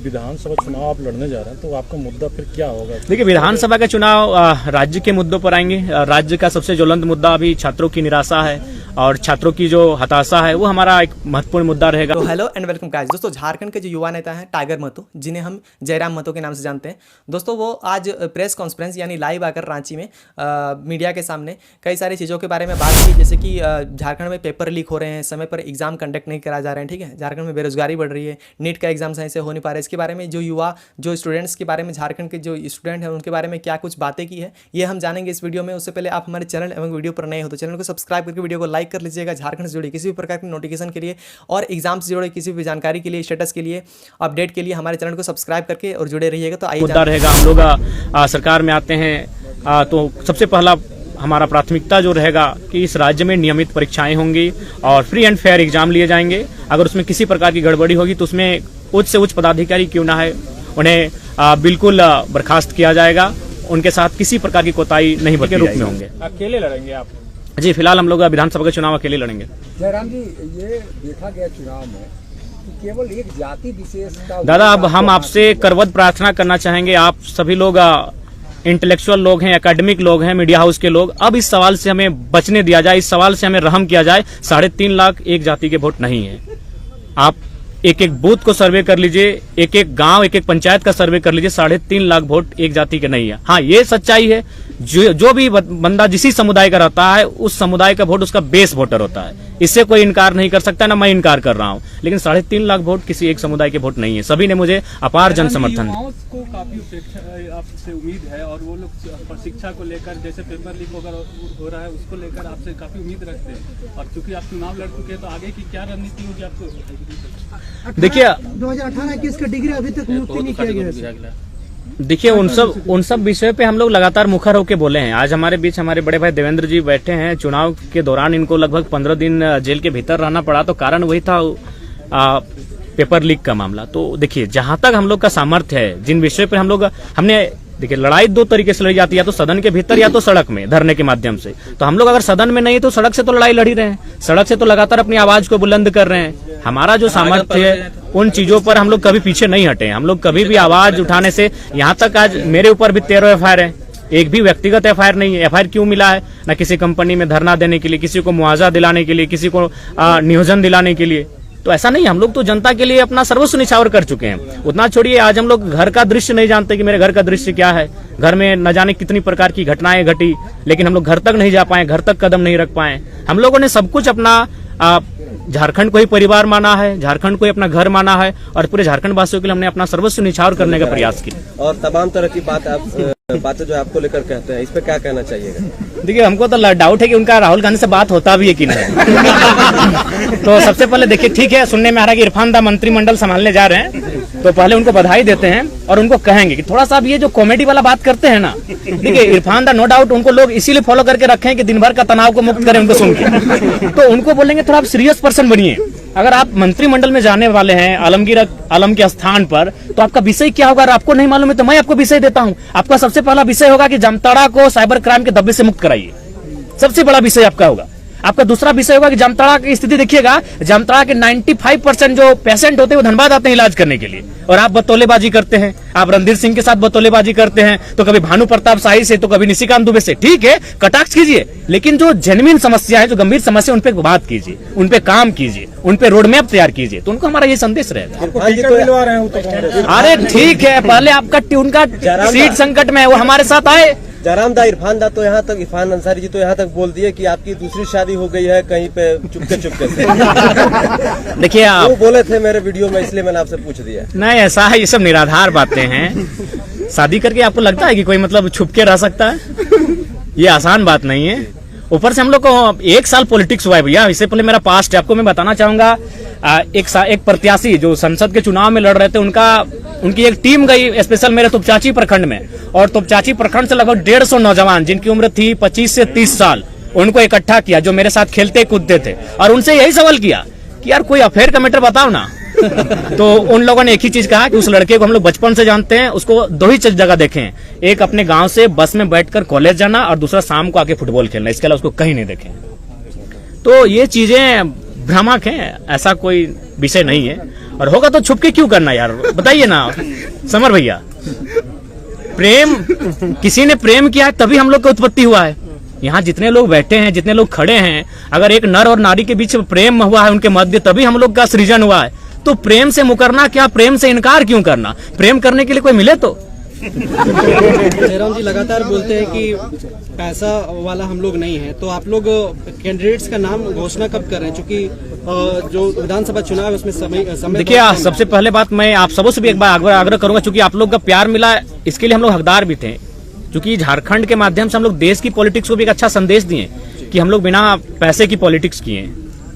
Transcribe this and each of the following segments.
विधानसभा चुनाव आप लड़ने जा रहे हैं, तो आपका मुद्दा फिर क्या होगा? देखिए, विधानसभा के चुनाव राज्य के मुद्दों पर आएंगे। राज्य का सबसे ज्वलंत मुद्दा अभी छात्रों की निराशा है और छात्रों की जो हताशा है वो हमारा एक महत्वपूर्ण मुद्दा रहेगा। तो हेलो एंड वेलकम गाइस। दोस्तों, झारखंड के जो युवा नेता हैं टाइगर महतो, जिन्हें हम जयराम महतो के नाम से जानते हैं, दोस्तों वो आज प्रेस कॉन्फ्रेंस यानी लाइव आकर रांची में मीडिया के सामने कई सारी चीज़ों के बारे में बात की, जैसे कि झारखंड में पेपर लीक हो रहे हैं, समय पर एग्जाम कंडक्ट नहीं करा जा रहे हैं, ठीक है, झारखंड में बेरोजगारी बढ़ रही है, नीट का एग्जाम सही से हो नहीं पा रहा है। इसके बारे में जो युवा, जो स्टूडेंट्स के बारे में, झारखंड के जो स्टूडेंट हैं उनके बारे में क्या कुछ बातें की है, ये हम जानेंगे इस वीडियो में। उससे पहले आप हमारे चैनल एवं वीडियो पर नए हो तो चैनल को सब्सक्राइब करके वीडियो को लाइक कर लीजिएगा। झारखंड से जुड़ी किसी भी प्रकार की नोटिफिकेशन के लिए और एग्जाम से जुड़े किसी भी जानकारी के लिए, स्टेटस के लिए, अपडेट के लिए हमारे चैनल को सब्सक्राइब करके और जुड़े रहिएगा। तो आइए मुद्दा रहेगा, हम लोग सरकार में आते हैं तो सबसे पहला हमारा प्राथमिकता जो रहेगा कि इस राज्य में नियमित परीक्षाएं होंगी और फ्री एंड फेयर एग्जाम लिए जाएंगे। अगर उसमें किसी प्रकार की गड़बड़ी होगी तो उसमें उच्च से उच्च पदाधिकारी क्यों ना है, उन्हें बिल्कुल बर्खास्त किया जाएगा। उनके साथ किसी प्रकार की कोताही नहीं बरती रूप में होंगे। अकेले लड़ेंगे आप? जी, फिलहाल हम लोग विधानसभा के चुनाव अकेले लड़ेंगे। जयराम जी, ये देखा गया चुनाव में कि केवल एक जाति विशेष का। दादा, अब हम आपसे करवत प्रार्थना करना चाहेंगे। आप सभी लोग इंटेलेक्चुअल लोग हैं, एकेडमिक लोग हैं, मीडिया हाउस के लोग, अब इस सवाल से हमें बचने दिया जाए, इस सवाल से हमें रहम किया जाए। 3.5 लाख एक जाति के वोट नहीं है। आप एक एक बूथ को सर्वे कर लीजिए, एक एक गांव, एक एक पंचायत का सर्वे कर लीजिए, 3.5 लाख वोट एक जाति के नहीं है। हाँ, ये सच्चाई है, जो भी बंदा जिसी समुदाय का रहता है उस समुदाय का वोट उसका बेस वोटर होता है। इससे कोई इनकार नहीं कर सकता, ना मैं इनकार कर रहा हूँ। लेकिन 3.5 लाख वोट किसी एक समुदाय के वोट नहीं है। सभी ने मुझे अपार जन समर्थन दिया। को काफी अपेक्षा आपसे उम्मीद है और वो लोग शिक्षा को लेकर, जैसे पेपर लीक हो रहा है उसको लेकर आपसे काफी उम्मीद रखते हैं। और चूंकि आप चुनाव लड़ चुके हैं तो आगे की क्या रणनीति होगी आपको? देखिए, 2018-21 का डिग्री अभी तक नियुक्त नहीं किया गया। देखिए, उन सब विषयों पे हम लोग लगातार मुखर होकर बोले हैं। आज हमारे बीच हमारे बड़े भाई देवेंद्र जी बैठे हैं। चुनाव के दौरान इनको लगभग 15 दिन जेल के भीतर रहना पड़ा, तो कारण वही था पेपर लीक का मामला। तो देखिए, जहां तक हम लोग का सामर्थ्य है, जिन विषयों पे हमने देखिए, लड़ाई 2 तरीके से लड़ी जाती है, या तो सदन के भीतर या तो सड़क में धरने के माध्यम से। तो हम लोग अगर सदन में नहीं तो सड़क से तो लड़ाई लड़ी रहे हैं, सड़क से तो लगातार अपनी आवाज को बुलंद कर रहे हैं। हमारा जो सामर्थ्य है उन चीजों पर हम लोग कभी पीछे नहीं हटे। हम लोग कभी भी आवाज उठाने से, यहाँ तक आज मेरे ऊपर भी 13 FIR है, एक भी व्यक्तिगत FIR नहीं है। FIR क्यों मिला है? न किसी कंपनी में धरना देने के लिए, किसी को मुआवजा दिलाने के लिए, किसी को नियोजन दिलाने के लिए। तो ऐसा नहीं, हम लोग तो जनता के लिए अपना सर्वस्व निछावर कर चुके हैं। उतना छोड़िए, आज हम लोग घर का दृश्य नहीं जानते कि मेरे घर का दृश्य क्या है। घर में न जाने कितनी प्रकार की घटनाएं घटी, लेकिन हम लोग घर तक नहीं जा पाए, घर तक कदम नहीं रख पाए। हम लोगों ने सब कुछ अपना झारखंड को ही परिवार माना है, झारखंड को ही अपना घर माना है और पूरे झारखंड वासियों के लिए हमने अपना सर्वस्व निछावर करने का प्रयास किया। और तमाम तरह की बातें जो आपको लेकर कहते हैं, इस पे क्या कहना चाहिएगा? देखिए, हमको तो डाउट है कि उनका राहुल गांधी से बात होता भी है कि नहीं। तो सबसे पहले देखिए, ठीक है, सुनने में आ रहा है कि इरफान दा मंत्रिमंडल संभालने जा रहे हैं, तो पहले उनको बधाई देते हैं और उनको कहेंगे कि थोड़ा सा अब ये जो कॉमेडी वाला बात करते हैं ना, देखिए इरफान दा नो डाउट उनको लोग इसीलिए फॉलो करके रखे हैं कि दिन भर का तनाव को मुक्त करें उनको सुन के। तो उनको बोलेंगे थोड़ा आप सीरियस पर्सन बनिए। अगर आप मंत्रिमंडल में जाने वाले हैं आलम के स्थान पर, तो आपका विषय क्या होगा? अगर आपको नहीं मालूम है तो मैं आपको विषय देता हूं। आपका सबसे पहला विषय होगा कि जामताड़ा को साइबर क्राइम के धब्बे से मुक्त कराइए। सबसे बड़ा विषय आपका होगा। आपका दूसरा विषय होगा कि जामताड़ा की स्थिति देखिएगा, जामताड़ा के 95% जो पेशेंट होते हैं वो धनबाद आते हैं इलाज करने के लिए, और आप बतौलेबाजी करते हैं। आप रणधीर सिंह के साथ बतौलेबाजी करते हैं, तो कभी भानु प्रताप शाही से, तो कभी निशिकांत दुबे से। ठीक है, कटाक्ष कीजिए, लेकिन जो जेन्युइन समस्या है, जो गंभीर समस्या, उन पे बात कीजिए, उन पे काम कीजिए, उन पे रोड मैप तैयार कीजिए। तो उनको हमारा ये संदेश रहेगा। अरे ठीक है, पहले आपका उनका सीट संकट में है, वो हमारे साथ आए। जयराम दा, इरफान दा तो यहाँ तक, इरफान अंसारी जी तो यहाँ तक बोल दिए कि आपकी दूसरी शादी हो गई है कहीं पे चुपके से। देखिए, आप बोले थे मेरे वीडियो में, इसलिए मैंने आपसे पूछ दिया। नहीं, ऐसा है, ये सब निराधार बातें हैं। शादी करके आपको लगता है कि कोई मतलब छुप के रह सकता है? ये आसान बात नहीं है। ऊपर से हम लोग को 1 साल पॉलिटिक्स हुआ है भैया। इससे पहले मेरा पास्ट है, आपको मैं बताना चाहूंगा। एक प्रत्याशी जो संसद के चुनाव में लड़ रहे थे, उनकी एक टीम गई स्पेशल मेरे तुपचाची प्रखंड में, और तुपचाची प्रखंड से लगभग 150 नौजवान जिनकी उम्र थी 25 से 30 साल, उनको इकट्ठा किया, जो मेरे साथ खेलते कूदते थे, और उनसे यही सवाल किया कि यार कोई अफेयर का मैटर बताओ ना। तो उन लोगों ने एक ही चीज कहा कि उस लड़के को हम लोग बचपन से जानते हैं, उसको 2 ही जगह देखें, एक अपने गांव से बस में बैठकर कॉलेज जाना और दूसरा शाम को आके फुटबॉल खेलना, इसके अलावा उसको कहीं नहीं देखें। तो ये चीजें भ्रामक हैं, ऐसा कोई विषय नहीं है। और होगा तो छुप के क्यों करना यार, बताइए ना समर भैया। प्रेम किसी ने प्रेम किया है तभी हम लोग का उत्पत्ति हुआ है। यहाँ जितने लोग बैठे हैं, जितने लोग खड़े हैं, अगर एक नर और नारी के बीच प्रेम हुआ है उनके मध्य, तभी हम लोग का सृजन हुआ है। तो प्रेम से मुकरना क्या, प्रेम से इनकार क्यों करना? प्रेम करने के लिए कोई मिले तो। जयराम जी लगातार बोलते हैं कि पैसा वाला हम लोग नहीं है, तो आप लोग कैंडिडेट्स का नाम घोषणा कब कर रहे हैं? क्योंकि जो विधानसभा चुनाव है उसमें समय देखिए, सबसे पहले बात मैं आप सबों से भी एक बार आग्रह करूंगा, क्योंकि आप लोग का प्यार मिला इसके लिए हम लोग हकदार भी थे। क्योंकि झारखंड के माध्यम से हम लोग देश की पॉलिटिक्स को भी एक अच्छा संदेश दिए कि हम लोग बिना पैसे की पॉलिटिक्स किए,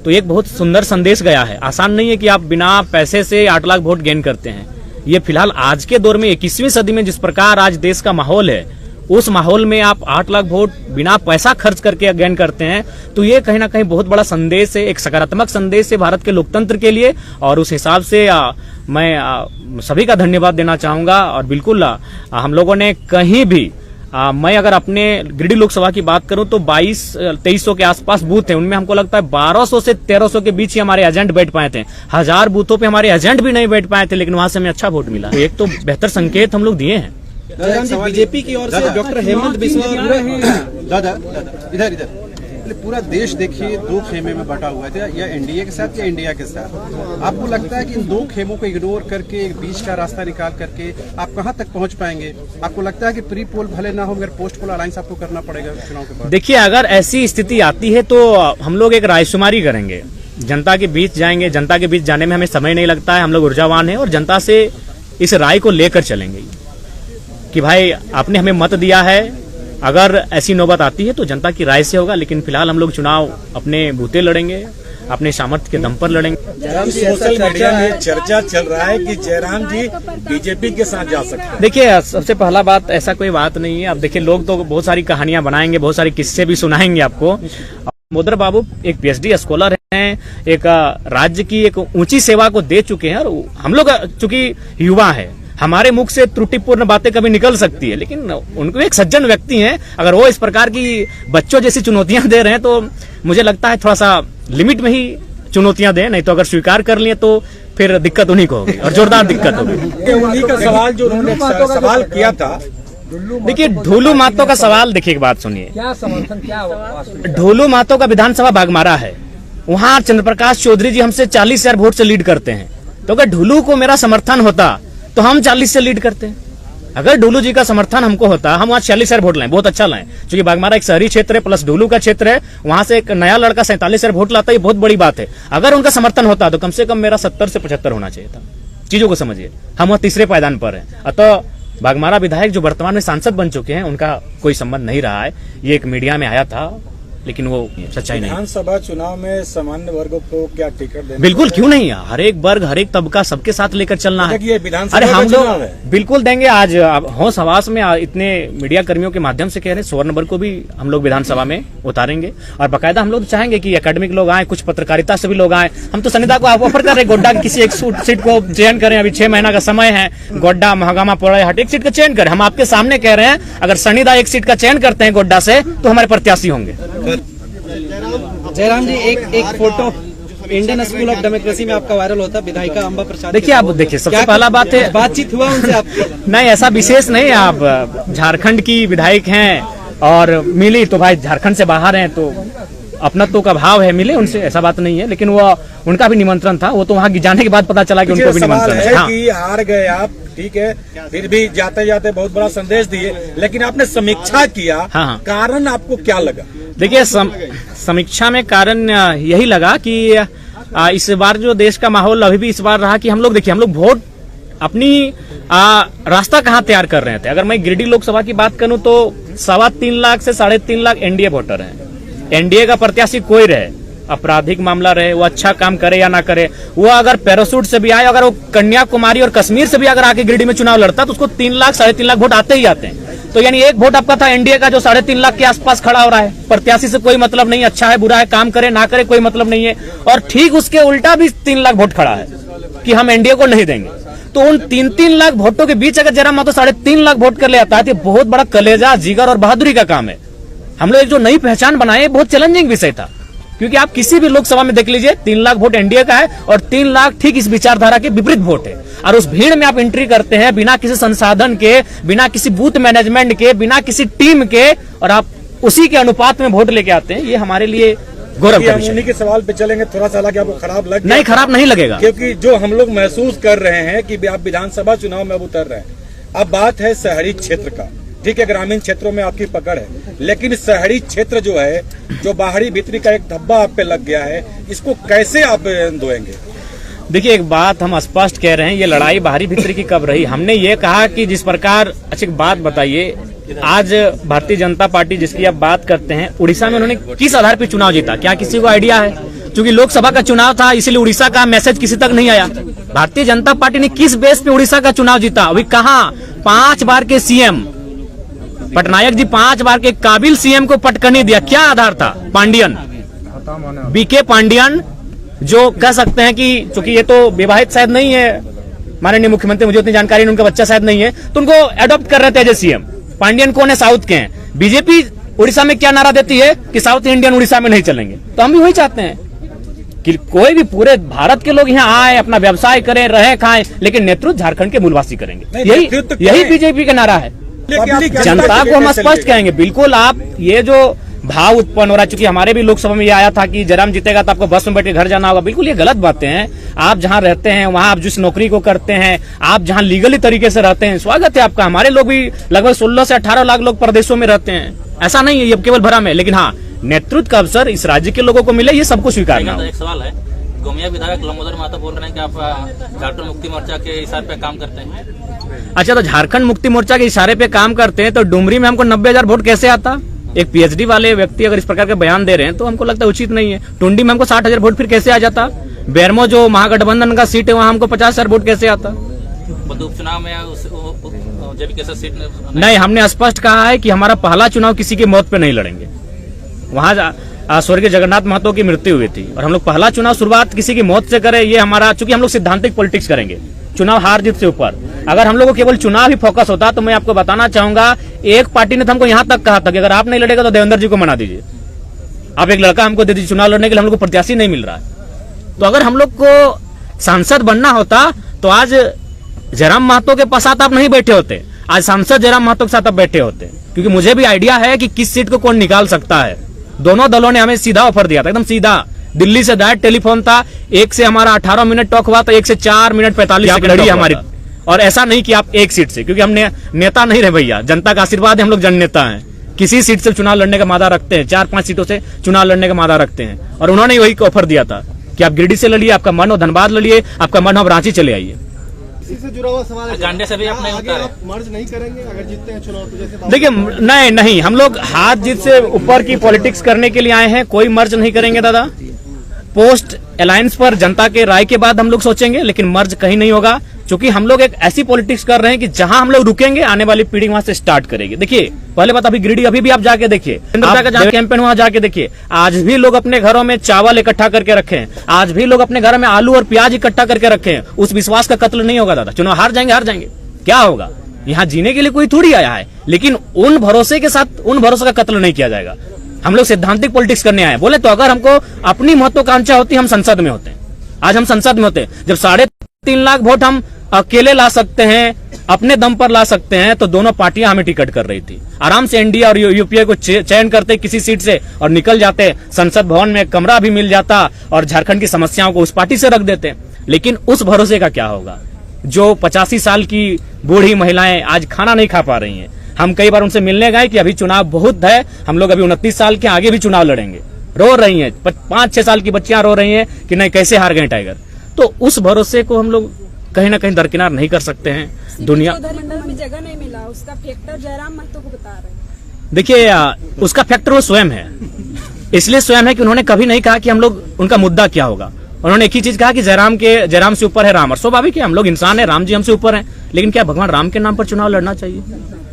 तो एक बहुत सुंदर संदेश गया है। आसान नहीं है कि आप बिना पैसे से 8 लाख वोट गेन करते हैं। ये फिलहाल आज के दौर में 21वीं सदी में जिस प्रकार आज देश का माहौल है, उस माहौल में आप 8 लाख वोट बिना पैसा खर्च करके गेन करते हैं, तो ये कहीं ना कहीं बहुत बड़ा संदेश है, एक सकारात्मक संदेश है भारत के लोकतंत्र के लिए। और उस हिसाब से मैं सभी का धन्यवाद देना चाहूंगा। और बिल्कुल हम लोगों ने कहीं भी मैं अगर अपने गिरिडीह लोकसभा की बात करूं तो 2200-2300 के आसपास बूथ हैं, उनमें हमको लगता है 1200 से 1300 के बीच ही हमारे एजेंट बैठ पाए थे। 1000 बूथों पे हमारे एजेंट भी नहीं बैठ पाए थे, लेकिन वहां से हमें अच्छा वोट मिला। तो एक तो बेहतर संकेत हम लोग दिए हैं। जयराम जी, बीजेपी की ओर से डॉक्टर हेमंत बिस्वा दादा इधर पूरा देश देखिए 2 खेमे में बटा हुआ है, या एनडीए के साथ या इंडिया के साथ। आपको लगता है कि इन 2 खेमों को इग्नोर करके एक बीच का रास्ता निकाल करके आप कहां तक पहुंच पाएंगे? आपको लगता है कि प्री पोल भले ना हो मगर पोस्ट पोल अलायंस आपको करना पड़ेगा चुनाव के बाद? देखिए, अगर ऐसी स्थिति आती है तो हम लोग एक रायशुमारी करेंगे, जनता के बीच जाएंगे। जनता के बीच जाने में हमें समय नहीं लगता है, हम लोग ऊर्जावान हैं और जनता से इस राय को लेकर चलेंगे कि भाई आपने हमें मत दिया है। अगर ऐसी नौबत आती है तो जनता की राय से होगा, लेकिन फिलहाल हम लोग चुनाव अपने बूते लड़ेंगे, अपने सामर्थ्य के दम पर लड़ेंगे। जयराम जी, सोशल मीडिया में चर्चा चल रहा है कि जयराम जी बीजेपी के साथ जा सकते हैं। देखिए, सबसे पहला बात, ऐसा कोई बात नहीं है। अब देखिए, लोग तो बहुत सारी कहानियां बनाएंगे, बहुत सारे किस्से भी सुनाएंगे आपको। मोदर बाबू एक PhD स्कॉलर हैं, एक राज्य की एक ऊंची सेवा को दे चुके हैं। और हम लोग चूंकि युवा है, हमारे मुख से त्रुटिपूर्ण बातें कभी निकल सकती है, लेकिन उनको एक सज्जन व्यक्ति हैं। अगर वो इस प्रकार की बच्चों जैसी चुनौतियां दे रहे हैं तो मुझे लगता है थोड़ा सा लिमिट में ही चुनौतियां दें, नहीं तो अगर स्वीकार कर लिए तो फिर दिक्कत उन्हीं को होगी और जोरदार दिक्कत होगी। उन्हीं का सवाल जो उन्होंने सवाल किया था, देखिए ढोलू मातो का सवाल, देखिए एक बात सुनिए, क्या समर्थन, क्या ढोलू मातो का विधानसभा बागमारा है, वहां चंद्रप्रकाश चौधरी जी हमसे 40,000 वोट से लीड करते हैं। तो अगर ढोलू को मेरा समर्थन होता तो हम 40 से लीड करते हैं। अगर ढोलू जी का समर्थन हमको होता, हम वहाँ 46,000 वोट लाएं, बहुत अच्छा लाएं, क्योंकि बागमारा एक शहरी क्षेत्र है प्लस ढोलू का क्षेत्र है, वहां से एक नया लड़का 47,000 वोट लाता है, ये बहुत बड़ी बात है। अगर उनका समर्थन होता तो कम से कम मेरा 70 से 75 होना चाहिए था। चीजों को समझिए, हम वहाँ तीसरे पायदान पर हैं। अतः बागमारा विधायक जो वर्तमान में सांसद बन चुके हैं, उनका कोई संबंध नहीं रहा है। ये एक मीडिया में आया था, लेकिन वो सच्चाई नहीं। विधानसभा चुनाव में सामान्य वर्ग को क्या टिकट देना? बिल्कुल, क्यों नहीं है, हर एक वर्ग, हर एक तबका, सबके साथ लेकर चलना है। अरे हम लोग बिल्कुल देंगे। आज होश हवास में इतने मीडिया कर्मियों के माध्यम से कह रहे हैं, स्वर्ण वर्ग को भी हम लोग विधानसभा में उतारेंगे। और बाकायदा हम लोग चाहेंगे कि एकेडमिक लोग आए, कुछ पत्रकारिता से भी लोग आए। हम तो सनिदा को ऑफर कर रहे हैं, गोड्डा की किसी एक सीट को चयन करें, अभी 6 महीना का समय है। गोड्डा, महागामा, पोड़ाहाट एक सीट का चयन करें। हम आपके सामने कह रहे हैं, अगर सनिदा एक सीट का चयन करते हैं गोड्डा से, तो हमारे प्रत्याशी होंगे। जयराम जी, एक photo Indian school of democracy में आपका वायरल होता है, विधायिका अंबा प्रसाद। देखिए, आप देखिए, सबसे पहला बात है, बातचीत हुआ उनसे आपको? नहीं, ऐसा विशेष नहीं। आप झारखंड की विधायक हैं और मिली तो भाई झारखंड से बाहर हैं तो अपनत्व का भाव है, मिले उनसे, ऐसा बात नहीं है। लेकिन वो उनका भी निमंत्रण था, वो तो वहाँ जाने के बाद पता चला कि उनको भी निमंत्रण है। हाँ। कि हार गए आप, ठीक है, फिर भी जाते जाते बहुत बड़ा संदेश दिए, लेकिन आपने समीक्षा किया। हाँ। कारण आपको क्या लगा? देखिए, समीक्षा में कारण यही लगा कि इस बार जो देश का माहौल अभी भी इस बार रहा कि हम लोग, देखिए, हम लोग वोट अपनी रास्ता कहाँ तैयार कर रहे थे। अगर मैं गिरिडीह लोकसभा की बात करूं तो 3.25 लाख से 3.5 लाख एनडीए वोटर हैं। एनडीए का प्रत्याशी कोई रहे, आपराधिक मामला रहे, वो अच्छा काम करे या ना करे, वो अगर पैरासूट से भी आए, अगर वो कन्याकुमारी और कश्मीर से भी अगर आके गिरिडीह में चुनाव लड़ता तो उसको 3 लाख 3.5 लाख वोट आते ही आते हैं। तो यानी एक वोट आपका था एनडीए का जो 3.5 लाख के आसपास खड़ा हो रहा है। प्रत्याशी से कोई मतलब नहीं, अच्छा है बुरा है, काम करे ना करे कोई मतलब नहीं है। और ठीक उसके उल्टा भी 3 लाख वोट खड़ा है कि हम एनडीए को नहीं देंगे। तो उन 3-3 लाख वोटों के बीच अगर जयराम मातो 3.5 लाख वोट कर ले आता है तो बहुत बड़ा कलेजा, जिगर और बहादुरी का काम है। हम लोग एक जो नई पहचान बनाए, बहुत चैलेंजिंग विषय था। क्योंकि आप किसी भी लोकसभा में देख लीजिए 3 लाख वोट एनडीए का है और 3 लाख ठीक इस विचारधारा के विपरीत वोट है। और उस भीड़ में आप एंट्री करते हैं बिना किसी संसाधन के, बिना किसी बूथ मैनेजमेंट के, बिना किसी टीम के, और आप उसी के अनुपात में वोट लेके आते हैं। ये हमारे लिए गौरव का विषय है। उन्हीं के सवाल पे चलेंगे, थोड़ा सा हालांकि आपको खराब लग नहीं, खराब नहीं लगेगा, क्योंकि जो हम लोग महसूस कर रहे हैं कि आप विधानसभा चुनाव में अब उतर रहे हैं। अब बात है शहरी क्षेत्र का, ठीक है, ग्रामीण क्षेत्रों में आपकी पकड़ है, लेकिन शहरी क्षेत्र जो है, जो बाहरी भीतरी का एक धब्बा आप पे लग गया है, इसको कैसे आप धोएंगे? देखिए, एक बात हम स्पष्ट कह रहे हैं, ये लड़ाई बाहरी भीतरी की कब रही? हमने ये कहा कि जिस प्रकार, अच्छी बात बताइए, आज भारतीय जनता पार्टी जिसकी आप बात करते हैं, उड़ीसा में उन्होंने किस आधार पर चुनाव जीता, क्या किसी को आइडिया है? क्योंकि लोकसभा का चुनाव था, इसलिए उड़ीसा का मैसेज किसी तक नहीं आया। भारतीय जनता पार्टी ने किस बेस पे उड़ीसा का चुनाव जीता? अभी कहा 5 बार के सीएम पटनायक जी 5 बार के काबिल सीएम को पटकनी दिया, क्या आधार था? पांडियन, बीके पांडियन, जो कह सकते हैं कि चूंकि ये तो विवाहित शायद नहीं है माननीय मुख्यमंत्री, मुझे उतनी जानकारी नहीं, उनका बच्चा शायद नहीं है, तो उनको अडॉप्ट कर रहे थे एज ए सीएम। पांडियन कौन है? साउथ के हैं। बीजेपी उड़ीसा में क्या नारा देती है कि साउथ इंडियन उड़ीसा में नहीं चलेंगे, तो हम भी वही चाहते हैं कि कोई भी पूरे भारत के लोग यहाँ आए, अपना व्यवसाय करें, रहे, खाएं, लेकिन नेतृत्व झारखंड के मूलवासी करेंगे। यही बीजेपी का नारा है। जनता को हम स्पष्ट कहेंगे, बिल्कुल आप ये जो भाव उत्पन्न हो रहा है, चूंकि हमारे भी लोकसभा में ये आया था कि जयराम जीतेगा तो आपको बस में बैठ के घर जाना होगा, बिल्कुल ये गलत बातें हैं। आप जहां रहते हैं, वहां आप जिस नौकरी को करते हैं, आप जहां लीगली तरीके से रहते हैं, स्वागत है आपका। हमारे लोग भी लगभग 16 से 18 लाख लोग प्रदेशों में रहते हैं, ऐसा नहीं है ये केवल भ्रम है, लेकिन हाँ, नेतृत्व का अवसर इस राज्य के लोगों को मिले, ये सबको स्वीकारना। एक सवाल है, गोमिया विधायक लंबोदर महतो बोल रहे हैं कि आप झारखंड मुक्ति मोर्चा के इशारे पे काम करते हैं। अच्छा, तो झारखंड मुक्ति मोर्चा के इशारे पे काम करते हैं, तो डुमरी में हमको 90,000 वोट कैसे आता? एक पीएचडी वाले व्यक्ति अगर इस प्रकार के बयान दे रहे हैं तो हमको लगता है उचित नहीं है। टुंडी में हमको 60,000 वोट फिर कैसे आ जाता? बेरमो जो महागठबंधन का सीट है वहां हमको 50,000 वोट कैसे आता? उपचुनाव में जेबी सीट नहीं, हमने स्पष्ट कहा है कि हमारा पहला चुनाव किसी की मौत पे नहीं लड़ेंगे। वहां स्वर्गीय जगन्नाथ महतो की मृत्यु हुई थी और हम लोग पहला चुनाव शुरुआत किसी की मौत से करें, ये हमारा, चूंकि हम लोग सिद्धांतिक पॉलिटिक्स करेंगे, चुनाव हार जीत से ऊपर। अगर हम लोग को केवल चुनाव ही फोकस होता तो मैं आपको बताना चाहूंगा, एक पार्टी ने तो हमको यहां तक कहा था कि अगर आप नहीं लड़ेगा तो देवेंद्र जी को मना दीजिए, आप एक लड़का हमको दे दीजिए चुनाव लड़ने के लिए, हम लोग को प्रत्याशी नहीं मिल रहा है। तो अगर हम लोग को सांसद बनना होता तो आज जयराम महतो के साथ आप नहीं बैठे होते, आज सांसद जयराम महतो के साथ आप बैठे होते, क्योंकि मुझे भी आइडिया है कि किस सीट को कौन निकाल सकता है। दोनों दलों ने हमें सीधा ऑफर दिया था, एकदम सीधा, दिल्ली से डायरेक्ट टेलीफोन था, एक से हमारा 18 मिनट टॉक हुआ, तो 1 से 4 मिनट 45 सेकंड लड़ी हमारी। और ऐसा नहीं कि आप एक सीट से, क्योंकि हमने नेता नहीं रहे भैया, जनता का आशीर्वाद है, हम लोग जननेता हैं, किसी सीट से चुनाव लड़ने का मादा रखते हैं, 4-5 सीटों से चुनाव लड़ने का मादा रखते हैं। और उन्होंने वही ऑफर दिया था कि आप गिरिडीह से लड़िए, आपका मन हो धनबाद लड़िए, आपका मन हो आप रांची चले आइए। इसी से जुड़ा हुआ सवाल है, गांडे से भी आप नहीं आगे उतारे। आप मर्ज नहीं करेंगे अगर जीतते हैं चुनाव तो? जैसे देखिए, नहीं, हम लोग हाथ जीत से ऊपर की पॉलिटिक्स करने के लिए आए हैं, कोई मर्ज नहीं करेंगे दादा। पोस्ट अलायंस पर जनता के राय के बाद हम लोग सोचेंगे, लेकिन मर्ज कहीं नहीं होगा, क्योंकि हम लोग एक ऐसी पॉलिटिक्स कर रहे हैं कि जहां हम लोग रुकेंगे आने वाली पीढ़ी वहां से स्टार्ट करेगी। देखिए, पहले बात, अभी गिरिडीह अभी भी आप जाके देखिए, जहां कैंपेन वहां जाके देखिए, आज भी लोग अपने घरों में चावल इकट्ठा करके रखे हैं, आज भी लोग अपने घर में आलू और प्याज इकट्ठा करके रखे हैं। उस विश्वास का कत्ल नहीं होगा दादा। चुनाव हार जाएंगे, क्या होगा? यहाँ जीने के लिए कोई थोड़ी आया है, लेकिन उन भरोसे के साथ उन भरोसे का कत्ल नहीं किया जाएगा। हम लोग सिद्धांतिक पॉलिटिक्स करने आए बोले तो अगर हमको अपनी महत्वाकांक्षा होती, हम संसद में होते हैं। आज हम संसद में होते हैं, जब 3.5 लाख वोट हम अकेले ला सकते हैं, अपने दम पर ला सकते हैं, तो दोनों पार्टियां हमें टिकट कर रही थी। आराम से एनडीए और यूपीए को चयन करते किसी सीट से और निकल जाते, संसद भवन में कमरा भी मिल जाता और झारखंड की समस्याओं को उस पार्टी से रख देते। लेकिन उस भरोसे का क्या होगा? जो 85 साल की बूढ़ी महिलाएं आज खाना नहीं खा पा रही हैं। हम कई बार उनसे मिलने गए कि अभी चुनाव बहुत है, हम लोग अभी 29 साल के, आगे भी चुनाव लड़ेंगे, रो रही हैं, 5-6 साल की बच्चियां रो रही हैं कि नहीं कैसे हार गए टाइगर। तो उस भरोसे को हम लोग कहीं ना कहीं दरकिनार नहीं कर सकते हैं। दुनिया में जगह नहीं मिला, उसका फैक्टर जयराम महतो को बता रहे हैं। देखिए, उसका फैक्टर वो स्वयं है, इसलिए स्वयं है कि उन्होंने कभी नहीं कहा कि हम लोग, उनका मुद्दा क्या होगा। उन्होंने एक ही चीज कहा कि जयराम से ऊपर है राम, और स्वाभाविक है, हम लोग इंसान है, राम जी हमसे ऊपर हैं, लेकिन क्या भगवान राम के नाम पर चुनाव लड़ना चाहिए?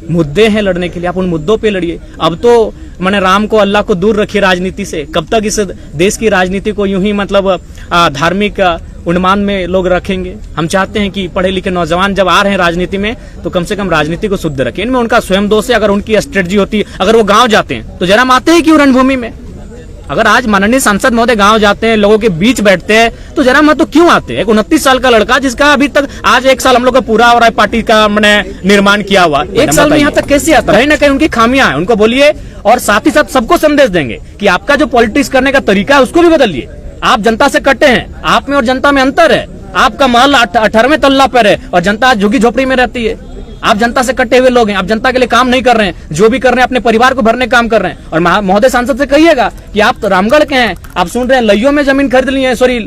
मुद्दे हैं लड़ने के लिए, आप उन मुद्दों पे लड़िए। अब तो मैंने राम को, अल्लाह को दूर रखिए राजनीति से। कब तक इस देश की राजनीति को यूं ही मतलब धार्मिक उन्मान में लोग रखेंगे? हम चाहते हैं कि पढ़े लिखे नौजवान जब आ रहे हैं राजनीति में तो कम से कम राजनीति को शुद्ध रखें। इनमें उनका स्वयं दोष है। अगर उनकी स्ट्रेटजी होती, अगर वो गांव जाते हैं तो जयराम आते हैं क्यों रणभूमि में? अगर आज माननीय सांसद महोदय गांव जाते हैं, लोगों के बीच बैठते हैं, तो जयराम महतो क्यों आते हैं? एक 29 साल का लड़का जिसका अभी तक आज 1 साल हम लोग का पूरा हो रहा है, पार्टी का मैंने निर्माण किया हुआ, 1 साल में यहाँ तक कैसे आता? कहीं ना कहीं उनकी खामियां हैं, उनको बोलिए और साथ ही साथ सबको संदेश देंगे कि आपका जो पॉलिटिक्स करने का तरीका है उसको भी बदलिए। आप जनता से कटे हैं, आप में और जनता में अंतर है। आपका महल 18वें तल्ला पर है और जनता आज झुग्गी झोपड़ी में रहती है। आप जनता से कटे हुए लोग हैं, आप जनता के लिए काम नहीं कर रहे हैं, जो भी कर रहे हैं अपने परिवार को भरने काम कर रहे हैं। और महोदय सांसद से कहिएगा कि आप तो रामगढ़ के हैं, आप सुन रहे हैं लइयों में जमीन खरीद ली है, सॉरी